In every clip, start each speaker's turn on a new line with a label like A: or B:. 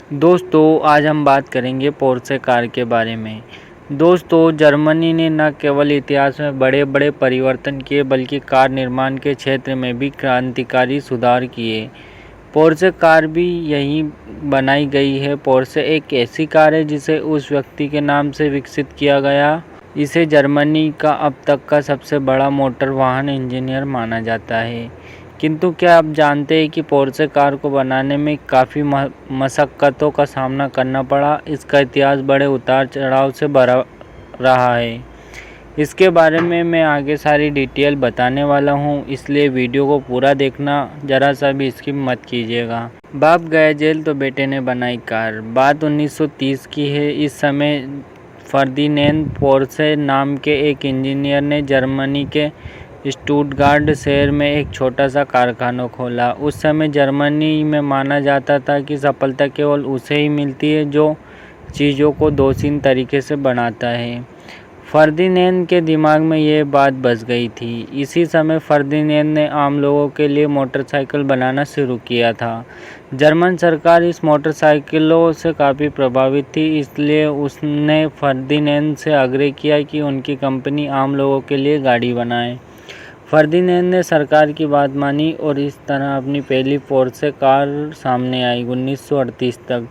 A: दोस्तों आज हम बात करेंगे पोर्शे कार के बारे में। दोस्तों जर्मनी ने न केवल इतिहास में बड़े बड़े परिवर्तन किए बल्कि कार निर्माण के क्षेत्र में भी क्रांतिकारी सुधार किए। पोर्शे कार भी यहीं बनाई गई है। पोर्शे एक ऐसी कार है जिसे उस व्यक्ति के नाम से विकसित किया गया। इसे जर्मनी का अब तक का सबसे बड़ा मोटर वाहन इंजीनियर माना जाता है। किंतु क्या आप जानते हैं कि पोर्शे कार को बनाने में काफ़ी मशक्क़तों का सामना करना पड़ा। इसका इतिहास बड़े उतार चढ़ाव से भरा रहा है। इसके बारे में मैं आगे सारी डिटेल बताने वाला हूँ, इसलिए वीडियो को पूरा देखना, ज़रा सा भी स्किप मत कीजिएगा। बाप गया जेल तो बेटे ने बनाई कार। बात 1930 की है। इस समय फर्दिनेंद पोर्शे नाम के एक इंजीनियर ने जर्मनी के स्टुटगार्ट शहर में एक छोटा सा कारखाना खोला। उस समय जर्मनी में माना जाता था कि सफलता केवल उसे ही मिलती है जो चीज़ों को दोषहीन तरीके से बनाता है। फर्दिनेंद के दिमाग में यह बात बस गई थी। इसी समय फर्दिनेंद ने आम लोगों के लिए मोटरसाइकिल बनाना शुरू किया था। जर्मन सरकार इस मोटरसाइकिलों से काफ़ी प्रभावित थी, इसलिए उसने फर्दिनेंद से आग्रह किया कि उनकी कंपनी आम लोगों के लिए गाड़ी बनाए। फर्दिनेंद ने सरकार की बात मानी और इस तरह अपनी पहली पोर्शे कार सामने आई। 1938 तक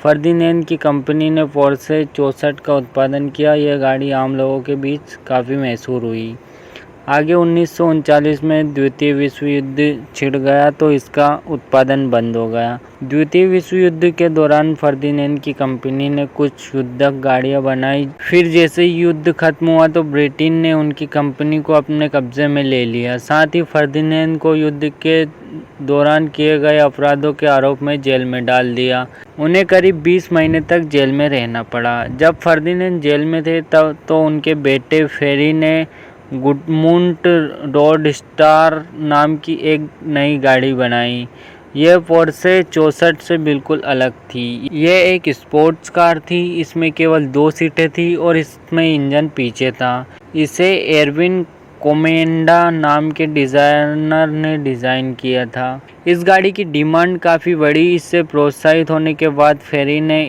A: फर्दिनेंद की कंपनी ने पोर्शे 64 का उत्पादन किया। यह गाड़ी आम लोगों के बीच काफ़ी मशहूर हुई। आगे 1939 में द्वितीय विश्व युद्ध छिड़ गया तो इसका उत्पादन बंद हो गया। द्वितीय विश्व युद्ध के दौरान फर्दिनेंद की कंपनी ने कुछ युद्धक गाड़ियां बनाई। फिर जैसे ही युद्ध खत्म हुआ तो ब्रिटेन ने उनकी कंपनी को अपने कब्जे में ले लिया। साथ ही फर्दिनेंद को युद्ध के दौरान किए गए अपराधों के आरोप में जेल में डाल दिया। उन्हें करीब 20 महीने तक जेल में रहना पड़ा। जब फर्दिनेंद जेल में थे तब तो उनके बेटे फेरी ने गुडमुंट रोडस्टर नाम की एक नई गाड़ी बनाई। यह पोर्शे 64 से बिल्कुल अलग थी। यह एक स्पोर्ट्स कार थी। इसमें केवल 2 सीटें थी और इसमें इंजन पीछे था। इसे एरविन कोमेंडा नाम के डिज़ाइनर ने डिज़ाइन किया था। इस गाड़ी की डिमांड काफ़ी बढ़ी। इससे प्रोत्साहित होने के बाद फेरी ने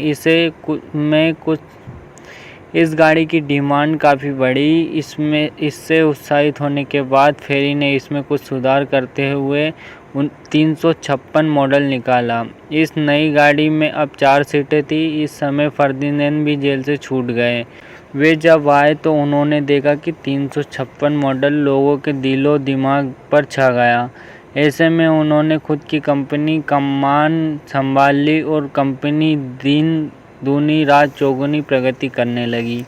A: इसमें कुछ सुधार करते हुए 356 मॉडल निकाला। इस नई गाड़ी में अब 4 सीटें थी। इस समय फर्दिनेंद भी जेल से छूट गए। वे जब आए तो उन्होंने देखा कि 356 मॉडल लोगों के दिलो दिमाग पर छा गया। ऐसे में उन्होंने खुद की कंपनी कमान संभाल ली और कंपनी दिन दूनी रात चौगुनी प्रगति करने लगी।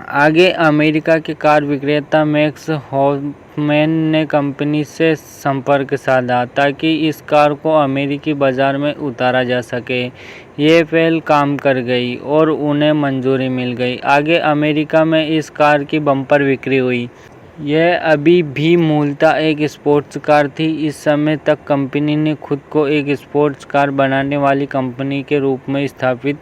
A: आगे अमेरिका के कार विक्रेता मैक्स हॉफमैन ने कंपनी से संपर्क साधा ताकि इस कार को अमेरिकी बाजार में उतारा जा सके। यह पहल काम कर गई और उन्हें मंजूरी मिल गई। आगे अमेरिका में इस कार की बम्पर बिक्री हुई। यह अभी भी मूलतः एक स्पोर्ट्स कार थी। इस समय तक कंपनी ने खुद को एक स्पोर्ट्स कार बनाने वाली कंपनी के रूप में स्थापित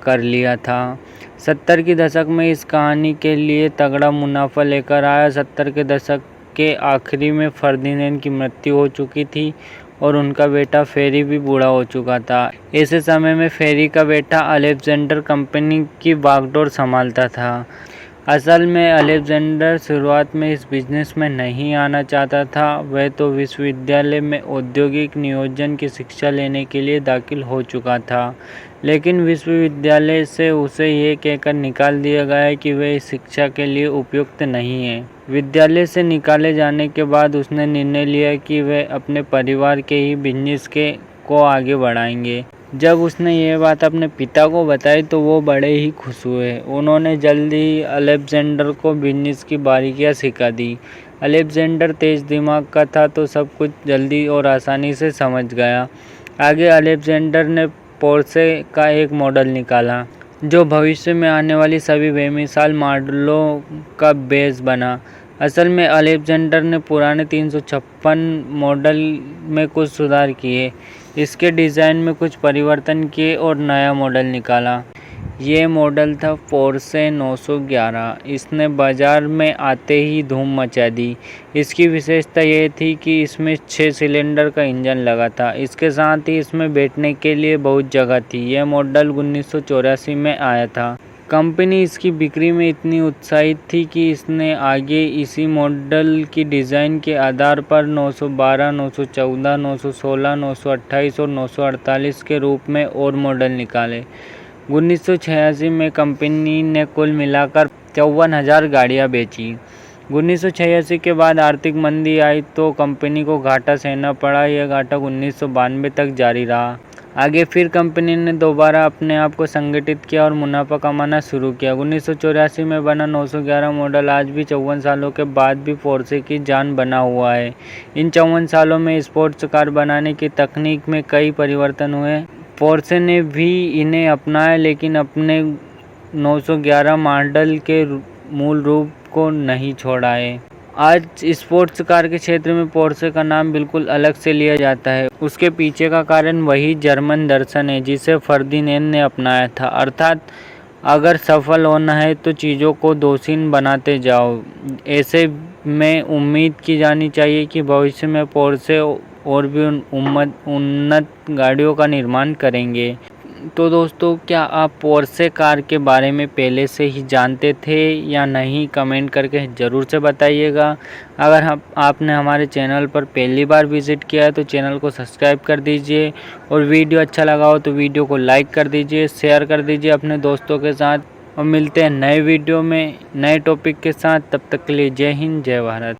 A: कर लिया था। 70 के दशक में इस कहानी के लिए तगड़ा मुनाफा लेकर आया। 70 के दशक के आखिरी में फर्दिनेंद की मृत्यु हो चुकी थी और उनका बेटा फेरी भी बूढ़ा हो चुका था। ऐसे समय में फेरी का बेटा अलेक्जेंडर कंपनी की बागडोर संभालता था। असल में अलेक्जेंडर शुरुआत में इस बिजनेस में नहीं आना चाहता था। वह तो विश्वविद्यालय में औद्योगिक नियोजन की शिक्षा लेने के लिए दाखिल हो चुका था, लेकिन विश्वविद्यालय से उसे यह कहकर निकाल दिया गया कि वह इस शिक्षा के लिए उपयुक्त नहीं है। विद्यालय से निकाले जाने के बाद उसने निर्णय लिया कि वह अपने परिवार के ही बिजनेस को आगे बढ़ाएंगे। जब उसने यह बात अपने पिता को बताई तो वो बड़े ही खुश हुए। उन्होंने जल्द ही अलेक्जेंडर को बिजनेस की बारीकियां सिखा दी। अलेक्जेंडर तेज दिमाग का था तो सब कुछ जल्दी और आसानी से समझ गया। आगे अलेक्जेंडर ने पोर्शे का एक मॉडल निकाला जो भविष्य में आने वाली सभी बेमिसाल मॉडलों का बेस बना। असल में अलेक्जेंडर ने पुराने 356 मॉडल में कुछ सुधार किए, इसके डिज़ाइन में कुछ परिवर्तन किए और नया मॉडल निकाला। ये मॉडल था पोर्शे 911। इसने बाज़ार में आते ही धूम मचा दी। इसकी विशेषता ये थी कि इसमें 6 सिलेंडर का इंजन लगा था। इसके साथ ही इसमें बैठने के लिए बहुत जगह थी। यह मॉडल 1984 में आया था। कंपनी इसकी बिक्री में इतनी उत्साहित थी कि इसने आगे इसी मॉडल की डिज़ाइन के आधार पर 912, 914, 916, 928 और 948 के रूप में और मॉडल निकाले। 1986 में कंपनी ने कुल मिलाकर 54,000 गाड़ियाँ बेची। 1986 के बाद आर्थिक मंदी आई तो कंपनी को घाटा सहना पड़ा। यह घाटा 1992 तक जारी रहा। आगे फिर कंपनी ने दोबारा अपने आप को संगठित किया और मुनाफा कमाना शुरू किया। 1984 में बना 911 मॉडल आज भी 54 सालों के बाद भी पोर्शे की जान बना हुआ है। इन 54 सालों में स्पोर्ट्स कार बनाने की तकनीक में कई परिवर्तन हुए। पोर्शे ने भी इन्हें अपनाया, लेकिन अपने 911 मॉडल के मूल रूप को नहीं छोड़ा है। आज स्पोर्ट्स कार के क्षेत्र में पोर्शे का नाम बिल्कुल अलग से लिया जाता है। उसके पीछे का कारण वही जर्मन दर्शन है जिसे फर्डिनेंड ने अपनाया था, अर्थात अगर सफल होना है तो चीज़ों को दोषहीन बनाते जाओ। ऐसे में उम्मीद की जानी चाहिए कि भविष्य में पोर्शे और भी उन्नत गाड़ियों का निर्माण करेंगे। तो दोस्तों, क्या आप पोर्शे कार के बारे में पहले से ही जानते थे या नहीं, कमेंट करके ज़रूर से बताइएगा। अगर आपने हमारे चैनल पर पहली बार विज़िट किया है तो चैनल को सब्सक्राइब कर दीजिए और वीडियो अच्छा लगा हो तो वीडियो को लाइक कर दीजिए, शेयर कर दीजिए अपने दोस्तों के साथ। और मिलते हैं नए वीडियो में नए टॉपिक के साथ। तब तक के लिए जय हिंद, जय भारत।